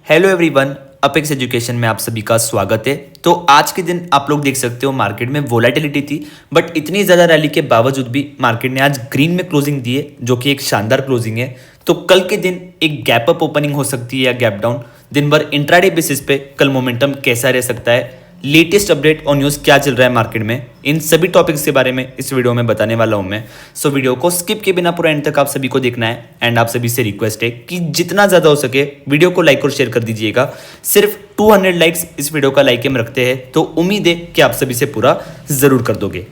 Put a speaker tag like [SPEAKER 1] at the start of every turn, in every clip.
[SPEAKER 1] Hello everyone, apex education में आप सभी का स्वागत है। तो आज के दिन आप लोग देख सकते हो मार्केट में वोलेटिलिटी थी, बट इतनी ज़्यादा रैली के बावजूद भी मार्केट ने आज ग्रीन में क्लोजिंग दी है, जो कि एक शानदार क्लोजिंग है। तो कल के दिन एक गैप अप ओपनिंग हो सकती है या गैप डाउन। दिन भर इंट्राडे बेसिस पे कल मोमेंटम कैसा रह सकता है, लेटेस्ट अपडेट और न्यूज़ क्या चल रहा है मार्केट में, इन सभी टॉपिक्स के बारे में इस वीडियो में बताने वाला हूं मैं। सो वीडियो को स्किप के बिना पूरा एंड तक आप सभी को देखना है। एंड आप सभी से रिक्वेस्ट है कि जितना ज़्यादा हो सके वीडियो को लाइक और शेयर कर दीजिएगा। सिर्फ 200 लाइक्स इस वीडियो का लाइक एम रखते हैं, तो उम्मीद है कि आप सभी से पूरा ज़रूर कर दोगे।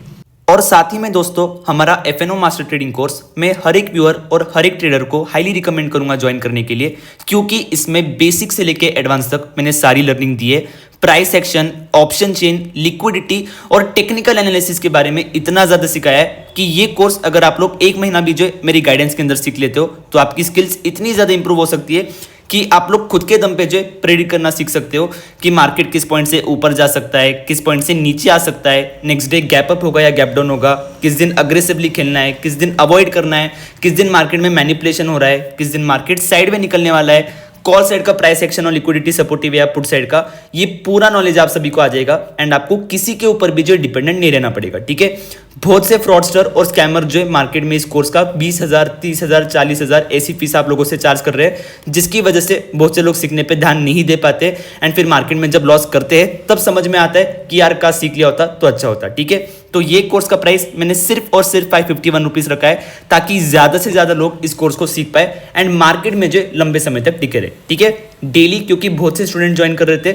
[SPEAKER 1] और साथ ही में दोस्तों, हमारा FNO मास्टर ट्रेडिंग कोर्स मैं हर एक व्यूअर और हर एक ट्रेडर को हाईली रिकमेंड करूंगा ज्वाइन करने के लिए, क्योंकि इसमें बेसिक से लेके एडवांस तक मैंने सारी लर्निंग दी है। Price action, option chain, liquidity और टेक्निकल एनालिसिस के बारे में इतना ज़्यादा सिखाया है कि ये कोर्स अगर आप लोग एक महीना भी जो है मेरी गाइडेंस के अंदर सीख लेते हो, तो आपकी स्किल्स इतनी ज़्यादा इंप्रूव हो सकती है कि आप लोग खुद के दम पे जो प्रेडिक्ट करना सीख सकते हो कि मार्केट किस पॉइंट से ऊपर जा सकता है, किस पॉइंट से नीचे आ सकता है, नेक्स्ट डे गैप अप होगा या गैप डाउन होगा, किस दिन अग्रेसिवली खेलना है, किस दिन अवॉइड करना है, किस दिन मार्केट में मैनिपुलेशन हो रहा है, किस दिन मार्केट साइड में निकलने वाला है, कॉल साइड का प्राइस एक्शन और लिक्विडिटी सपोर्टिव या पुट साइड का, ये पूरा नॉलेज आप सभी को आ जाएगा। एंड आपको किसी के ऊपर भी जो डिपेंडेंट नहीं रहना पड़ेगा, ठीक है। बहुत से फ्रॉडस्टर और स्कैमर जो है मार्केट में इस कोर्स का 20,000, 30,000, 40,000 ऐसी फीस आप लोगों से चार्ज कर रहे हैं, जिसकी वजह से बहुत से लोग सीखने पे ध्यान नहीं दे पाते। एंड फिर मार्केट में जब लॉस करते हैं तब समझ में आता है कि यार का सीख लिया होता तो अच्छा होता, ठीक है। तो ये कोर्स का प्राइस मैंने सिर्फ और सिर्फ 551 रुपीज़ रखा है, ताकि ज़्यादा से ज़्यादा लोग इस कोर्स को सीख पाए एंड मार्केट में जो लंबे समय तक टिके रहे, ठीक है। डेली क्योंकि बहुत से स्टूडेंट ज्वाइन कर रहे थे,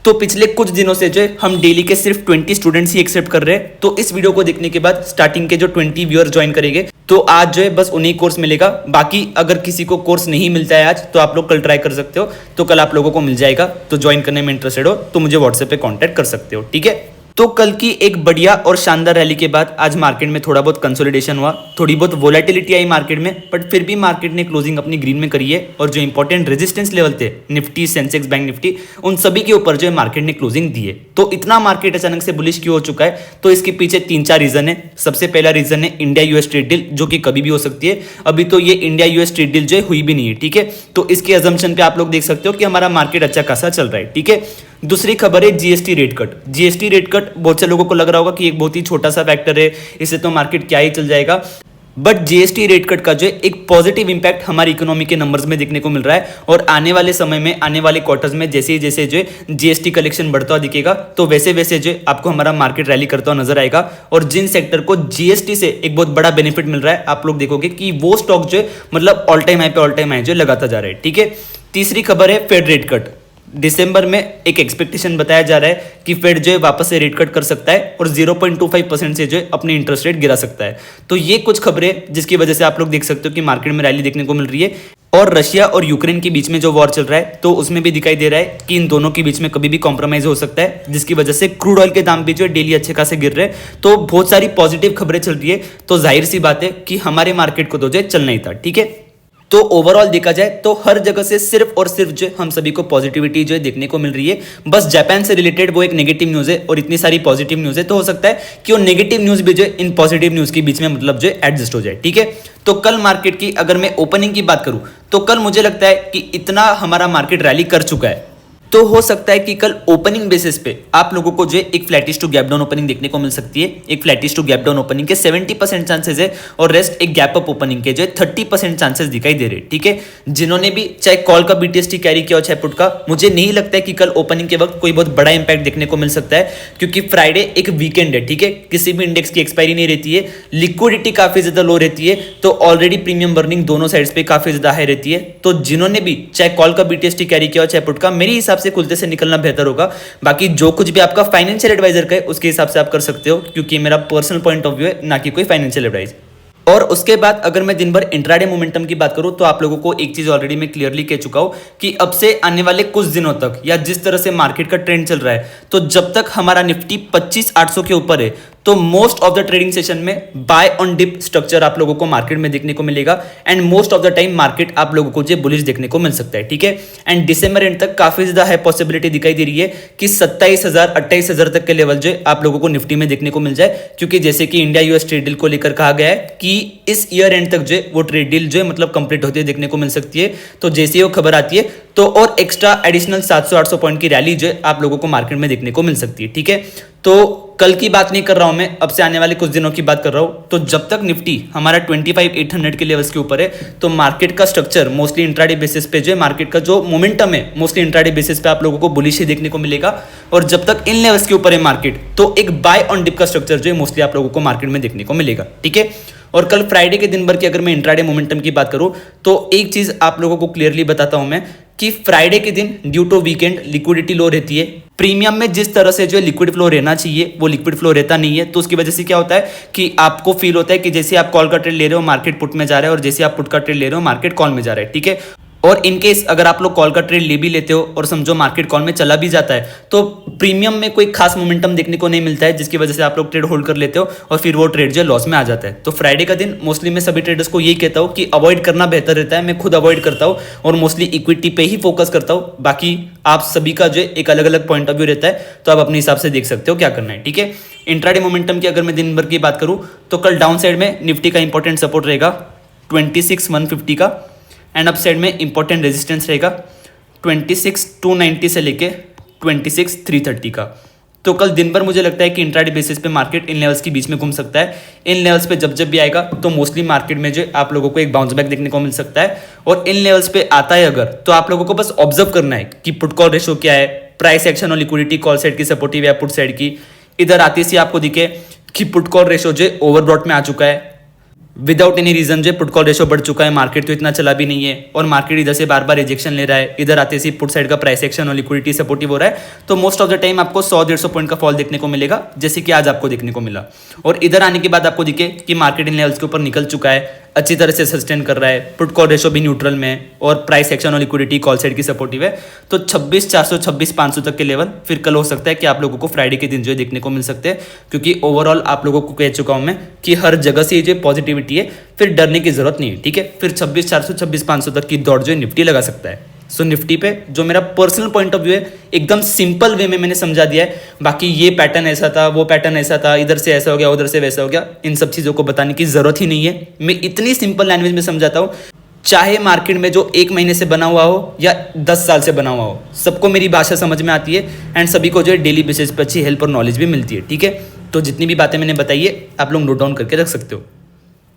[SPEAKER 1] तो पिछले कुछ दिनों से जो हम डेली के सिर्फ 20 स्टूडेंट्स ही एक्सेप्ट कर रहे हैं। तो इस वीडियो को देखने के बाद स्टार्टिंग के जो 20 व्यूअर ज्वाइन करेंगे, तो आज जो है बस उन्हीं कोर्स मिलेगा। बाकी अगर किसी को कोर्स नहीं मिलता है आज, तो आप लोग कल ट्राई कर सकते हो, तो कल आप लोगों को मिल जाएगा। तो ज्वाइन करने में इंटरेस्टेड हो तो मुझे व्हाट्सएप पे कॉन्टैक्ट कर सकते हो, ठीक है। तो कल की एक बढ़िया और शानदार रैली के बाद आज मार्केट में थोड़ा बहुत कंसोलिडेशन हुआ, थोड़ी बहुत वोलेटिलिटी आई मार्केट में, बट फिर भी मार्केट ने क्लोजिंग अपनी ग्रीन में करी है। और जो इंपॉर्टेंट रेजिस्टेंस लेवल थे, निफ्टी, सेंसेक्स, बैंक निफ्टी, उन सभी के ऊपर जो है मार्केट ने क्लोजिंग दी है। तो इतना मार्केट अचानक से बुलिश क्यों हो चुका है, तो इसके पीछे 3-4 रीजन है। सबसे पहला रीजन है इंडिया यूएस ट्रेड डील, जो कि कभी भी हो सकती है। अभी तो ये इंडिया यूएस ट्रेड डील जो है हुई भी नहीं है, ठीक है। तो इसके अजम्पशन पे आप लोग देख सकते हो कि हमारा मार्केट अच्छा खासा चल रहा है, ठीक है। दूसरी खबर है GST rate cut. GST rate cut बहुत से लोगों को लग रहा होगा कि एक बहुत ही छोटा सा फैक्टर है, इससे तो मार्केट क्या ही चल जाएगा, बट जीएसटी रेट कट का जो एक पॉजिटिव इंपैक्ट हमारी इकोनॉमी के नंबर्स में देखने को मिल रहा है। और आने वाले समय में, आने वाले क्वार्टर्स में जैसे जैसे जो जीएसटी कलेक्शन बढ़ता हुआ दिखेगा, तो वैसे वैसे जो आपको हमारा मार्केट रैली करता हुआ नजर आएगा। और जिन सेक्टर को जीएसटी से एक बहुत बड़ा बेनिफिट मिल रहा है, आप लोग देखोगे कि वो स्टॉक जो मतलब ऑल टाइम हाई पे ऑल टाइम हाई जो लगाता जा रहा है, ठीक है। तीसरी खबर है फेड रेट कट। दिसंबर में एक एक्सपेक्टेशन बताया जा रहा है कि फेड जो है वापस से रेट कट कर सकता है और 0.25% से जो है अपनी इंटरेस्ट रेट गिरा सकता है। तो ये कुछ खबरें जिसकी वजह से आप लोग देख सकते हो कि मार्केट में रैली देखने को मिल रही है। और रशिया और यूक्रेन के बीच में जो वॉर चल रहा है, तो उसमें भी दिखाई दे रहा है कि इन दोनों के बीच में कभी भी कॉम्प्रोमाइज हो सकता है, जिसकी वजह से क्रूड ऑयल के दाम भी जो है डेली अच्छे खासे गिर रहे हैं। तो बहुत सारी पॉजिटिव खबरें चल रही है। तो जाहिर सी बात है कि हमारे मार्केट को तो जो चलना ही था, ठीक है। तो ओवरऑल देखा जाए तो हर जगह से सिर्फ और सिर्फ जो हम सभी को पॉजिटिविटी जो है देखने को मिल रही है। बस जापान से रिलेटेड वो एक नेगेटिव न्यूज़ है और इतनी सारी पॉजिटिव न्यूज़ है, तो हो सकता है कि वो नेगेटिव न्यूज़ भी जो है इन पॉजिटिव न्यूज़ के बीच में मतलब जो एडजस्ट हो जाए, ठीक है। तो कल मार्केट की अगर मैं ओपनिंग की बात करूं, तो कल मुझे लगता है कि इतना हमारा मार्केट रैली कर चुका है, तो हो सकता है कि कल ओपनिंग बेसिस पे आप लोगों को जो एक flattish to gap down opening देखने को मिल सकती है। एक flattish to gap down opening के 70% चांसेस है और रेस्ट एक गैप अप ओपनिंग के जो 30% चांसेस दिखाई दे रहे हैं, ठीक है। जिन्होंने भी चाहे कॉल का बीटीएसटी कैरी किया हो चाहे पुट का, मुझे नहीं लगता है कि कल ओपनिंग के वक्त कोई बहुत बड़ा इंपैक्ट देखने को मिल सकता है, क्योंकि फ्राइडे एक वीकेंड है, ठीक है। किसी भी इंडेक्स की एक्सपायरी नहीं रहती है, लिक्विडिटी काफी ज्यादा लो रहती है, तो ऑलरेडी प्रीमियम बर्निंग दोनों साइड्स पे काफी ज्यादा हाई रहती है। तो जिन्होंने भी चाहे कॉल का बीटीएसटी कैरी किया हो चाहे पुट का, मेरे हिसाब से खुलते से निकलना बेहतर होगा। बाकी जो कुछ भी आपका फाइनेंशियल एडवाइजर का है उसके हिसाब से आप कर सकते हो, क्योंकि मेरा पर्सनल पॉइंट ऑफ व्यू है, ना कि कोई फाइनेंशियल एडवाइस। और उसके बाद अगर मैं दिन भर इंट्राडे मोमेंटम की बात करूं, तो आप लोगों को एक चीज ऑलरेडी मैं क्लियरली कह चुका हूं कि अब से आने वाले कुछ दिनों तक या जिस तरह से मार्केट का ट्रेंड चल रहा है, तो जब तक हमारा निफ्टी 25,800 के ऊपर है, तो most of the trading session में बाय ऑन डिप स्ट्रक्चर आप लोगों को मार्केट में देखने को मिलेगा and most of the time market आप लोगों को जो बुलिश देखने को मिल सकता है, ठीक है। एंड दिसंबर एंड तक काफी ज्यादा है पॉसिबिलिटी दिखाई दे रही है कि 27,000 28,000 तक के लेवल जो आप लोगों को निफ्टी में देखने को मिल जाए, क्योंकि जैसे कि इंडिया यूएस ट्रेड डील को लेकर कहा गया है कि इस ईयर एंड तक जो वो ट्रेड डील जो मतलब कंप्लीट होती है देखने को मिल सकती है। तो जैसे ही वो खबर आती है तो और एक्स्ट्रा एडिशनल 700-800 पॉइंट की रैली जो आप लोगों को मार्केट में देखने को मिल सकती है, ठीक है। तो कल की बात नहीं कर रहा हूं मैं, अब से आने वाले कुछ दिनों की बात कर रहा हूं। तो जब तक निफ्टी हमारा 25,800 के लेवल्स के ऊपर है तो मार्केट का स्ट्रक्चर मोस्टली इंट्राडे बेसिस पे जो है, मार्केट का जो मोमेंटम है मोस्टली इंट्राडे बेसिस पे आप लोगों को बुलिश ही देखने को मिलेगा। और जब तक इन लेवल्स के ऊपर है मार्केट तो एक बाय ऑन डिप का स्ट्रक्चर जो है मोस्टली आप लोगों को मार्केट में देखने को मिलेगा, ठीक है। और कल फ्राइडे के दिन भर की अगर मैं इंट्राडे मोमेंटम की बात करूं तो एक चीज आप लोगों को क्लियरली बताता हूं मैं कि फ्राइडे के दिन ड्यू टू वीकेंड लिक्विडिटी लो रहती है। प्रीमियम में जिस तरह से जो लिक्विड फ्लो रहना चाहिए वो लिक्विड फ्लो रहता नहीं है, तो उसकी वजह से क्या होता है कि आपको फील होता है कि जैसे आप कॉल का ट्रेड ले रहे हो मार्केट पुट में जा रहा है और जैसे आप पुट का ट्रेड ले रहे हो मार्केट कॉल में जा रहा है, ठीक है। और इनकेस अगर आप लोग कॉल का ट्रेड ले भी लेते हो और समझो मार्केट कॉल में चला भी जाता है तो प्रीमियम में कोई खास मोमेंटम देखने को नहीं मिलता है, जिसकी वजह से आप लोग ट्रेड होल्ड कर लेते हो और फिर वो ट्रेड जो लॉस में आ जाता है। तो फ्राइडे का दिन मोस्टली मैं सभी ट्रेडर्स को यही कहता हूँ कि अवॉइड करना बेहतर रहता है। मैं खुद अवॉइड करता हूँ और मोस्टली इक्विटी पे ही फोकस करता हूँ। बाकी आप सभी का जो एक अलग अलग पॉइंट ऑफ व्यू रहता है, तो आप अपने हिसाब से देख सकते हो क्या करना है, ठीक है। इंट्राडे मोमेंटम की अगर मैं दिन भर की बात करूँ तो कल डाउन साइड में निफ्टी का इंपॉर्टेंट सपोर्ट रहेगा 26,150 का एंड अप साइड में इंपॉर्टेंट रेजिस्टेंस रहेगा 26,290 से लेके 26,330 का। तो कल दिन भर मुझे लगता है कि इंट्राडे बेसिस पे मार्केट इन लेवल्स के बीच में घूम सकता है। इन लेवल्स पे जब जब भी आएगा तो मोस्टली मार्केट में जो आप लोगों को एक बाउंस बैक देखने को मिल सकता है। और इन लेवल्स पे आता है अगर तो आप लोगों को बस ऑब्जर्व करना है कि पुट कॉल रेशो क्या है, प्राइस एक्शन और लिक्विडिटी कॉल साइड की सपोर्टिव या पुट साइड की। इधर आते ही आपको दिखे कि पुट कॉल रेशो जो ओवरब्रॉट में आ चुका है, विदाउट एनी रीजन जो पुट कॉल रेशो बढ़ चुका है, मार्केट तो इतना चला भी नहीं है और मार्केट इधर से बार बार रिजेक्शन ले रहा है। इधर आते से पुट साइड का प्राइस एक्शन और लिक्विडिटी सपोर्टिव हो रहा है, तो मोस्ट ऑफ द टाइम आपको 100-150 पॉइंट का फॉल देखने को मिलेगा, जैसे कि आज आपको देखने को मिला। और इधर आने के बाद आपको दिखे कि मार्केट इन लेवल्स के ऊपर निकल चुका है, अच्छी तरह से सस्टेन कर रहा है, पुट कॉल रेशो भी न्यूट्रल में और प्राइस एक्शन और लिक्विडिटी कॉल साइड की सपोर्टिव है। तो 26,400 26,500 तक के लेवल फिर कल हो सकता है कि आप लोगों को फ्राइडे के दिन जो है देखने को मिल सकते हैं, क्योंकि ओवरऑल आप लोगों को कह चुका हूं मैं कि हर जगह से जो पॉजिटिविटी है, फिर डरने की जरूरत नहीं है, ठीक है। फिर 26,400 26,500 तक की दौड़ जो है निफ्टी लगा सकता है। सो निफ्टी पे जो मेरा पर्सनल पॉइंट ऑफ व्यू है एकदम सिंपल वे में मैंने समझा दिया है। बाकी ये पैटर्न ऐसा था, वो पैटर्न ऐसा था, इधर से ऐसा हो गया, उधर से वैसा हो गया, इन सब चीज़ों को बताने की जरूरत ही नहीं है। मैं इतनी सिंपल लैंग्वेज में समझाता हूँ, चाहे मार्केट में जो 1 महीने से बना हुआ हो या 10 साल से बना हुआ हो, सबको मेरी भाषा समझ में आती है एंड सभी को जो है डेली बेसिस पर अच्छी हेल्प और नॉलेज भी मिलती है, ठीक है। तो जितनी भी बातें मैंने बताई है आप लोग नोट डाउन करके रख सकते हो।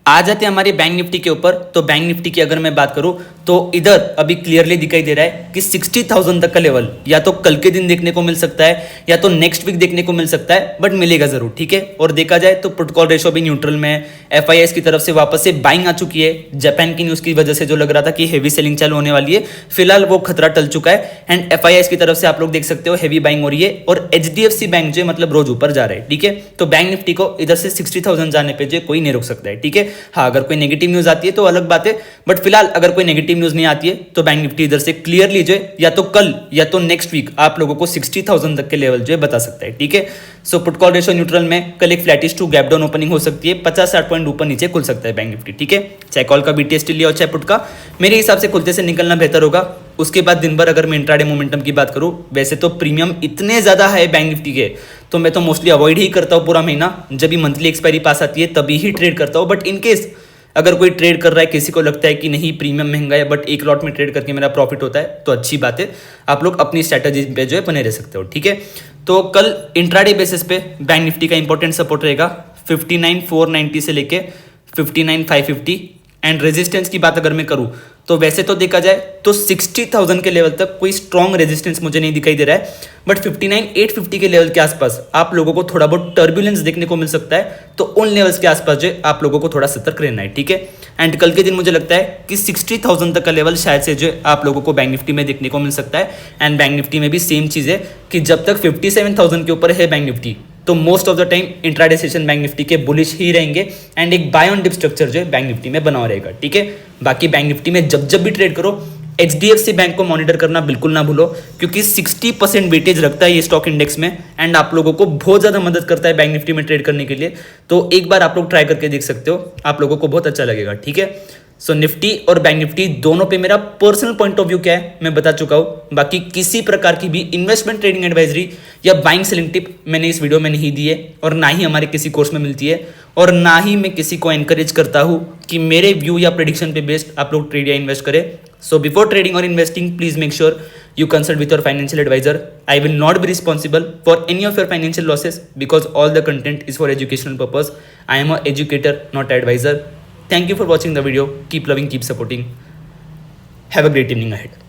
[SPEAKER 1] आ जाते हैं हमारे बैंक निफ्टी के ऊपर। तो बैंक निफ्टी की अगर मैं बात करूं तो इधर अभी क्लियरली दिखाई दे रहा है कि 60,000 तक का लेवल या तो कल के दिन देखने को मिल सकता है या तो नेक्स्ट वीक देखने को मिल सकता है, बट मिलेगा जरूर, ठीक है। और देखा जाए तो पुट कॉल रेशो भी न्यूट्रल में है, FIIs की तरफ से वापस से बाइंग आ चुकी है। जापान की न्यूज की वजह से जो लग रहा था कि हेवी सेलिंग चालू होने वाली है, फिलहाल वो खतरा टल चुका है एंड FIIs की तरफ से आप लोग देख सकते हो हेवी बाइंग हो रही है और HDFC बैंक जो मतलब रोज ऊपर जा रहा है, ठीक है। तो बैंक निफ्टी को इधर से 60,000 जाने पे जो कोई नहीं रोक सकता है, ठीक है। हाँ, अगर कोई नेगेटिव न्यूज आती है तो अलग बात है, बट फिलहाल अगर कोई नेगेटिव न्यूज नहीं आती है तो बैंक निफ्टी इधर से क्लियरली जो या तो कल या तो नेक्स्ट वीक आप लोगों को 60,000 तक के लेवल जो है बता सकता है, ठीक है। So put call ratio neutral में कल एक flattish to gap down opening हो सकती है, 50-60 पॉइंट ऊपर नीचे खुल सकता है बैंक निफ्टी, ठीक है। चाहे कॉल का BTS लिया हो चाहे पुट का, मेरे हिसाब से खुलते से निकलना बेहतर होगा। उसके बाद दिन भर अगर मैं इंट्राडे मोमेंटम की बात करूं, वैसे तो प्रीमियम इतने ज्यादा है बैंक निफ्टी के, तो मैं तो मोस्टली अवॉइड ही करता हूं पूरा महीना। जब भी मंथली एक्सपायरी पास आती है तभी ही ट्रेड करता हूं, बट इनकेस अगर कोई ट्रेड कर रहा है, किसी को लगता है कि नहीं प्रीमियम महंगा है बट एक लॉट में ट्रेड करके मेरा प्रॉफिट होता है, तो अच्छी बात है, आप लोग अपनी स्ट्रैटेजी पे जो है बने रह सकते हो, ठीक है। तो कल इंट्राडे बेसिस पे बैंक निफ्टी का इंपॉर्टेंट सपोर्ट रहेगा 59,490 से लेके 59,550 एंड रेजिस्टेंस की बात अगर मैं करूं तो वैसे तो देखा जाए तो 60,000 के लेवल तक कोई स्ट्रॉन्ग रेजिस्टेंस मुझे नहीं दिखाई दे रहा है, बट 59,850 के लेवल के आसपास आप लोगों को थोड़ा बहुत टर्बुलेंस देखने को मिल सकता है। तो उन लेवल्स के आसपास जो आप लोगों को थोड़ा सतर्क रहना है, ठीक है। एंड कल के दिन मुझे लगता है कि 60,000 तक का लेवल शायद से जो आप लोगों को बैंक निफ्टी में देखने को मिल सकता है। एंड बैंक निफ्टी में भी सेम चीज़ है कि जब तक 57,000 के ऊपर है बैंक निफ्टी, तो most of the time intraday session bank Nifty के बुलिश ही रहेंगे एंड एक बाय ऑन डिप स्ट्रक्चर जो है बैंक निफ्टी में बना रहेगा, ठीक है। बाकी बैंक निफ्टी में जब जब भी ट्रेड करो HDFC बैंक को मॉनिटर करना बिल्कुल ना भूलो, क्योंकि 60% वेटेज रखता है ये स्टॉक इंडेक्स में एंड आप लोगों को बहुत ज़्यादा मदद करता है बैंक निफ्टी में ट्रेड करने के लिए। तो एक बार आप लोग ट्राई करके देख सकते हो, आप लोगों को बहुत अच्छा लगेगा। ठीक है, सो निफ्टी और बैंक निफ्टी दोनों पे मेरा पर्सनल पॉइंट ऑफ व्यू क्या है मैं बता चुका हूँ। बाकी किसी प्रकार की भी इन्वेस्टमेंट ट्रेडिंग एडवाइजरी या बाइंग सेलिंग टिप मैंने इस वीडियो में नहीं दी है, और ना ही हमारे किसी कोर्स में मिलती है, और ना ही मैं किसी को एनकरेज करता हूँ कि मेरे व्यू या प्रेडिक्शन पे बेस्ड आप लोग ट्रेड या इन्वेस्ट करें। सो बिफोर ट्रेडिंग और investing please make sure you consult with your financial advisor. I will not be responsible for any of your financial losses because all the content is for educational purpose. I am an educator, not advisor. Thank you for watching the video. Keep loving, keep supporting. Have a great evening ahead.